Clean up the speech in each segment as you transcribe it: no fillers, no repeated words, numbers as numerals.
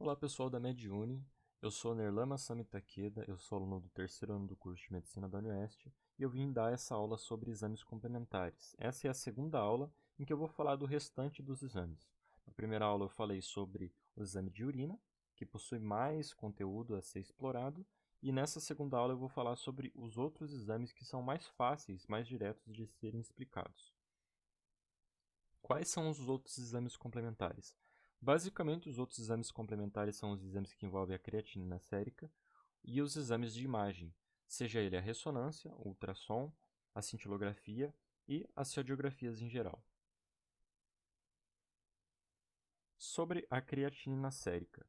Olá pessoal da Mediuni, eu sou Nerlan Massami Takeda, eu sou aluno do terceiro ano do curso de Medicina da UniOeste e eu vim dar essa aula sobre exames complementares. Essa é a segunda aula em que eu vou falar do restante dos exames. Na primeira aula eu falei sobre o exame de urina, que possui mais conteúdo a ser explorado, e nessa segunda aula eu vou falar sobre os outros exames que são mais fáceis, mais diretos de serem explicados. Quais são os outros exames complementares? Basicamente, os outros exames complementares são os exames que envolvem a creatinina sérica e os exames de imagem, seja ele a ressonância, o ultrassom, a cintilografia e as radiografias em geral. Sobre a creatinina sérica.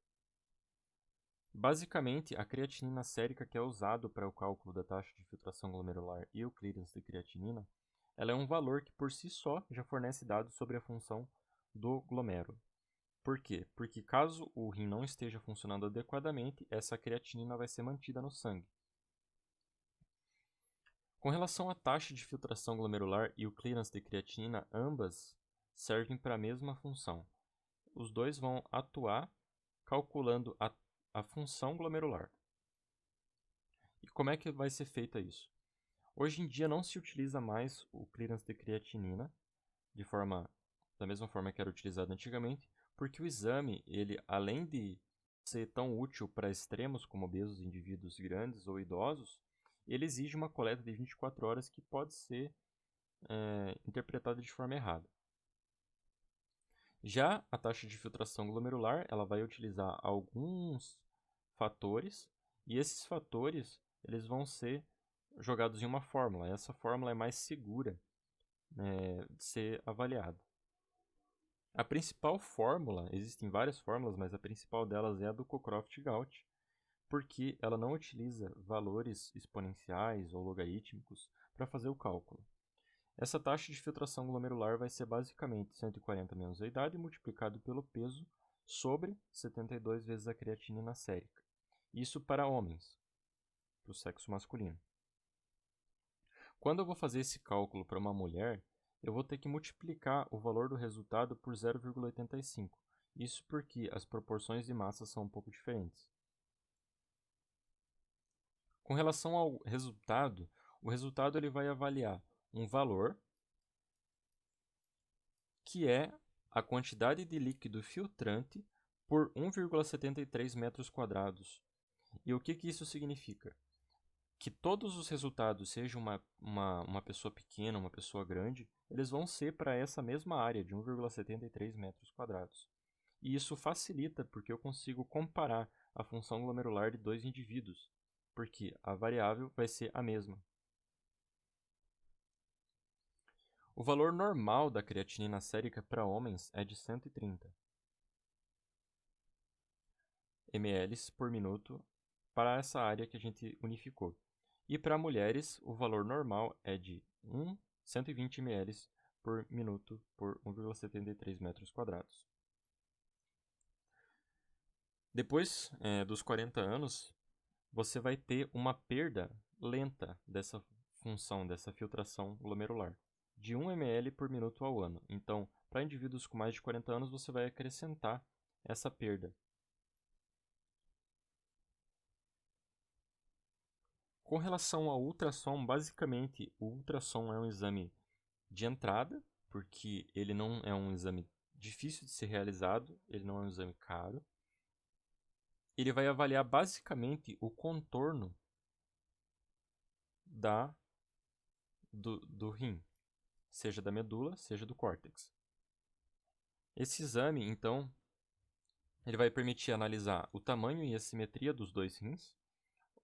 Basicamente, a creatinina sérica que é usado para o cálculo da taxa de filtração glomerular e o clearance de creatinina, ela é um valor que por si só já fornece dados sobre a função do glomérulo. Por quê? Porque caso o rim não esteja funcionando adequadamente, essa creatinina vai ser mantida no sangue. Com relação à taxa de filtração glomerular e o clearance de creatinina, ambas servem para a mesma função. Os dois vão atuar calculando a função glomerular. E como é que vai ser feita isso? Hoje em dia não se utiliza mais o clearance de creatinina da mesma forma que era utilizado antigamente, porque o exame, ele além de ser tão útil para extremos como obesos, indivíduos grandes ou idosos, ele exige uma coleta de 24 horas que pode ser interpretada de forma errada. Já a taxa de filtração glomerular, ela vai utilizar alguns fatores, e esses fatores eles vão ser jogados em uma fórmula. Essa fórmula é mais segura de ser avaliada. A principal fórmula, existem várias fórmulas, mas a principal delas é a do Cockcroft-Gault, porque ela não utiliza valores exponenciais ou logarítmicos para fazer o cálculo. Essa taxa de filtração glomerular vai ser basicamente 140 menos a idade multiplicado pelo peso sobre 72 vezes a creatinina sérica. Isso para homens, para o sexo masculino. Quando eu vou fazer esse cálculo para uma mulher, eu vou ter que multiplicar o valor do resultado por 0,85. Isso porque as proporções de massa são um pouco diferentes. Com relação ao resultado, o resultado ele vai avaliar um valor que é a quantidade de líquido filtrante por 1,73 metros quadrados. E o que isso significa? Que todos os resultados, seja uma pessoa pequena, uma pessoa grande, eles vão ser para essa mesma área de 1,73 metros quadrados. E isso facilita porque eu consigo comparar a função glomerular de dois indivíduos, porque a variável vai ser a mesma. O valor normal da creatinina sérica para homens é de 130 ml por minuto para essa área que a gente unificou. E para mulheres, o valor normal é de 120 ml por minuto por 1,73 metros quadrados. Depois dos 40 anos, você vai ter uma perda lenta dessa função, dessa filtração glomerular, de 1 ml por minuto ao ano. Então, para indivíduos com mais de 40 anos, você vai acrescentar essa perda. Com relação ao ultrassom, basicamente o ultrassom é um exame de entrada, porque ele não é um exame difícil de ser realizado, ele não é um exame caro. Ele vai avaliar basicamente o contorno do rim, seja da medula, seja do córtex. Esse exame, então, ele vai permitir analisar o tamanho e a simetria dos dois rins,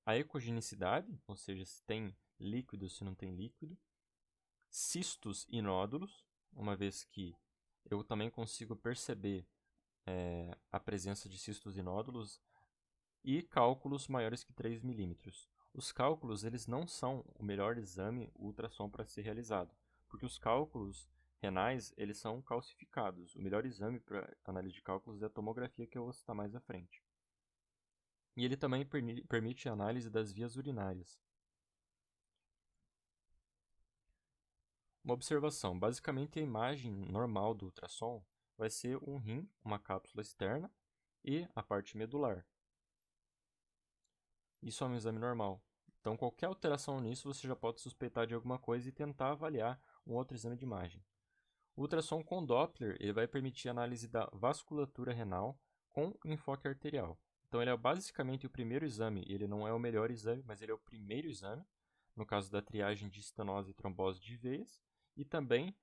a ecogenicidade, ou seja, se tem líquido, se não tem líquido, cistos e nódulos, uma vez que eu também consigo perceber a presença de cistos e nódulos, e cálculos maiores que 3 milímetros. Os cálculos eles não são o melhor exame ultrassom para ser realizado, porque os cálculos renais eles são calcificados. O melhor exame para análise de cálculos é a tomografia, que eu vou citar mais à frente. E ele também permite a análise das vias urinárias. Uma observação: basicamente a imagem normal do ultrassom vai ser um rim, uma cápsula externa, e a parte medular. Isso é um exame normal. Então, qualquer alteração nisso, você já pode suspeitar de alguma coisa e tentar avaliar um outro exame de imagem. O ultrassom com Doppler ele vai permitir a análise da vasculatura renal com enfoque arterial. Então, ele é basicamente o primeiro exame. Ele não é o melhor exame, mas ele é o primeiro exame, no caso da triagem de estenose e trombose de veias, e também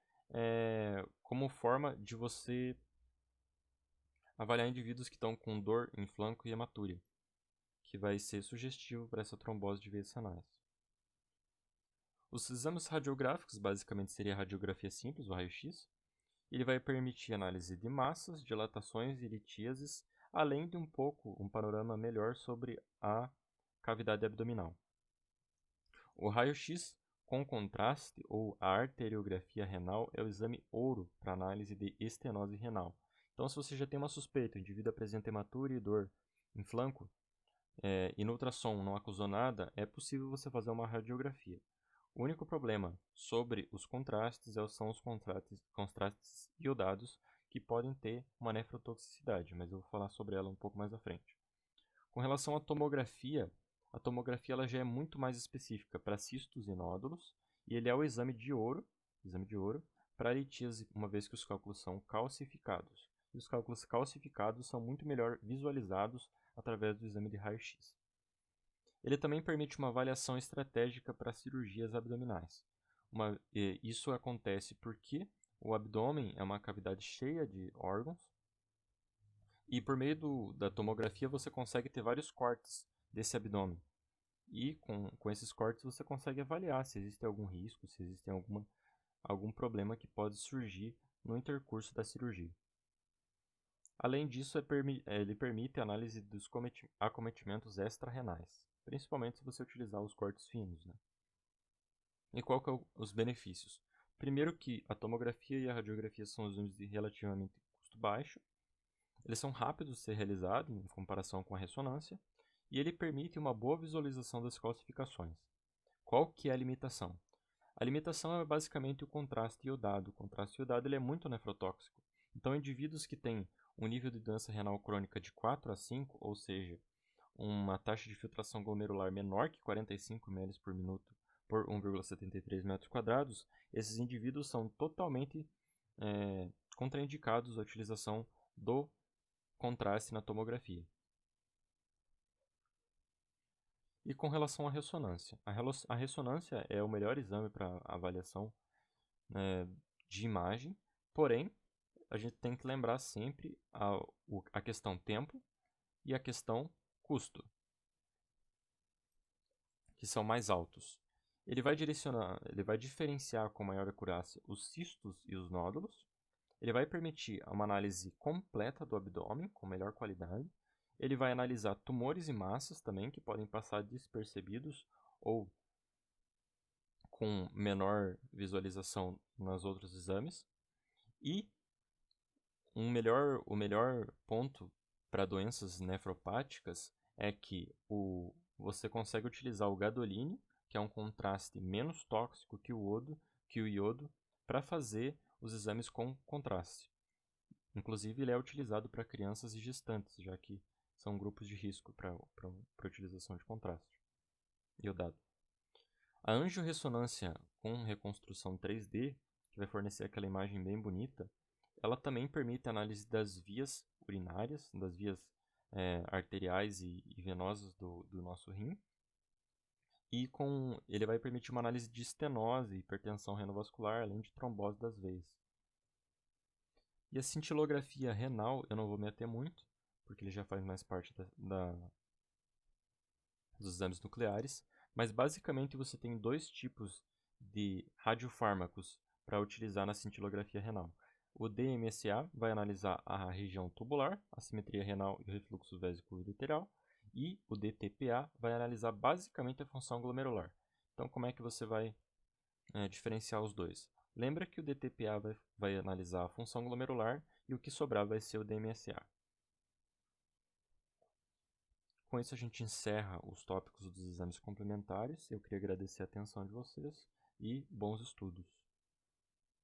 como forma de você avaliar indivíduos que estão com dor em flanco e hematúria, que vai ser sugestivo para essa trombose de veias renais. Os exames radiográficos basicamente seria a radiografia simples, o raio-x. Ele vai permitir análise de massas, dilatações e litíases, além de um panorama melhor sobre a cavidade abdominal. O raio-x com contraste ou a arteriografia renal é o exame ouro para análise de estenose renal. Então, se você já tem uma suspeita, o indivíduo apresenta hematúria e dor em flanco, e no ultrassom não acusou nada, é possível você fazer uma radiografia. O único problema sobre os contrastes são os contrastes iodados, que podem ter uma nefrotoxicidade, mas eu vou falar sobre ela um pouco mais à frente. Com relação à tomografia, a tomografia ela já é muito mais específica para cistos e nódulos, e ele é o exame de ouro para litíase, uma vez que os cálculos são calcificados. E os cálculos calcificados são muito melhor visualizados através do exame de raio-x. Ele também permite uma avaliação estratégica para cirurgias abdominais. Isso acontece porque o abdômen é uma cavidade cheia de órgãos e por meio da tomografia você consegue ter vários cortes desse abdômen. E com esses cortes você consegue avaliar se existe algum risco, se existe algum problema que pode surgir no intercurso da cirurgia. Além disso, ele permite a análise dos acometimentos extra-renais, principalmente se você utilizar os cortes finos. Né? E qual que os benefícios? Primeiro que a tomografia e a radiografia são exames de relativamente custo baixo, eles são rápidos de ser realizados em comparação com a ressonância, e ele permite uma boa visualização das calcificações. Qual que é a limitação? A limitação é basicamente o contraste iodado. O contraste iodado ele é muito nefrotóxico. Então, indivíduos que têm um nível de doença renal crônica de 4 a 5, ou seja, uma taxa de filtração glomerular menor que 45 ml por minuto por 1,73 metros quadrados, esses indivíduos são totalmente contraindicados à utilização do contraste na tomografia. E com relação à ressonância, a ressonância é o melhor exame para avaliação de imagem, porém, a gente tem que lembrar sempre a questão tempo e a questão custo, que são mais altos. Ele vai diferenciar com maior acurácia os cistos e os nódulos. Ele vai permitir uma análise completa do abdômen com melhor qualidade. Ele vai analisar tumores e massas também, que podem passar despercebidos ou com menor visualização nos outros exames. E o melhor ponto para doenças nefropáticas é que você consegue utilizar o gadoline, que é um contraste menos tóxico que o iodo, para fazer os exames com contraste. Inclusive, ele é utilizado para crianças e gestantes, já que são grupos de risco para utilização de contraste iodado. A angiorressonância com reconstrução 3D, que vai fornecer aquela imagem bem bonita, ela também permite a análise das vias urinárias, das vias arteriais e venosas do nosso rim. E ele vai permitir uma análise de estenose, hipertensão renovascular, além de trombose das veias. E a cintilografia renal eu não vou me ater muito, porque ele já faz mais parte dos exames nucleares, mas basicamente você tem dois tipos de radiofármacos para utilizar na cintilografia renal. O DMSA vai analisar a região tubular, a simetria renal e o refluxo vésico-ureteral, e o DTPA vai analisar basicamente a função glomerular. Então, como é que você vai diferenciar os dois? Lembra que o DTPA vai analisar a função glomerular e o que sobrar vai ser o DMSA. Com isso, a gente encerra os tópicos dos exames complementares. Eu queria agradecer a atenção de vocês e bons estudos.